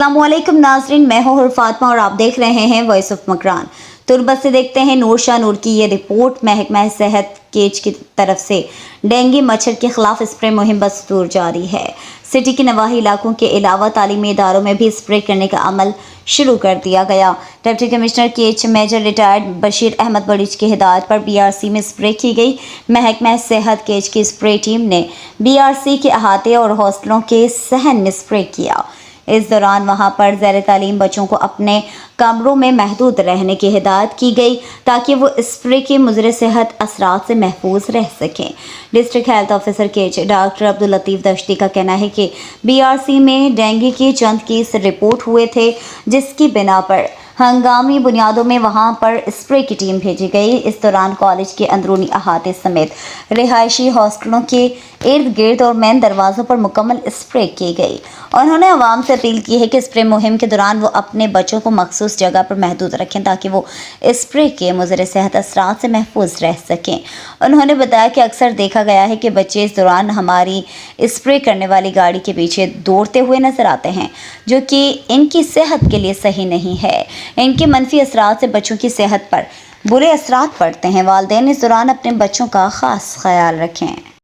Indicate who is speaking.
Speaker 1: अस्सलामुअलैकुम नाज़रीन, मैं हूँ फातिमा और आप देख रहे हैं वॉइस ऑफ मकरान। तुर्बत से देखते हैं नूर शाह नूर की ये रिपोर्ट। महकमा सेहत केज की तरफ से डेंगू मच्छर के खिलाफ स्प्रे मुहिम बदस्तूर जारी है। सिटी के नवाही इलाकों के अलावा तालीमी इदारों में भी स्प्रे करने का अमल शुरू कर दिया गया। डिप्टी कमिश्नर केच मेजर रिटायर्ड बशीर अहमद बलूच की हिदायत पर BRC में स्प्रे की गई। महकमा सेहत केज की स्प्रे टीम ने BRC के अहाते और हॉस्टलों के सहन में स्प्रे किया। इस दौरान वहां पर ज़ैर तालीम बच्चों को अपने कमरों में महदूद रहने की हिदायत की गई ताकि वो स्प्रे के मुज़र सेहत असरात से महफूज रह सकें। डिस्ट्रिक्ट हेल्थ ऑफिसर केच डॉक्टर अब्दुल लतीफ़ दश्ती का कहना है कि BRC में डेंगू के चंद केस रिपोर्ट हुए थे, जिसकी बिना पर हंगामी बुनियादों में वहां पर स्प्रे की टीम भेजी गई। इस दौरान कॉलेज के अंदरूनी अहाते समेत रिहायशी हॉस्टलों के इर्द गिर्द और मेन दरवाज़ों पर मुकम्मल स्प्रे की गई। उन्होंने आवाम से अपील की है कि स्प्रे मुहिम के दौरान वो अपने बच्चों को मखसूस जगह पर महदूद रखें ताकि वो स्प्रे के मुज़र सेहत असरात से महफूज रह सकें। उन्होंने बताया कि अक्सर देखा गया है कि बच्चे इस दौरान हमारी स्प्रे करने वाली गाड़ी के पीछे दौड़ते हुए नजर आते हैं, जो कि इनकी सेहत के लिए सही नहीं है। इनके मनफी असरात से बच्चों की सेहत पर बुरे असरात पड़ते हैं। वालिदैन इस दौरान अपने बच्चों का खास ख्याल रखें।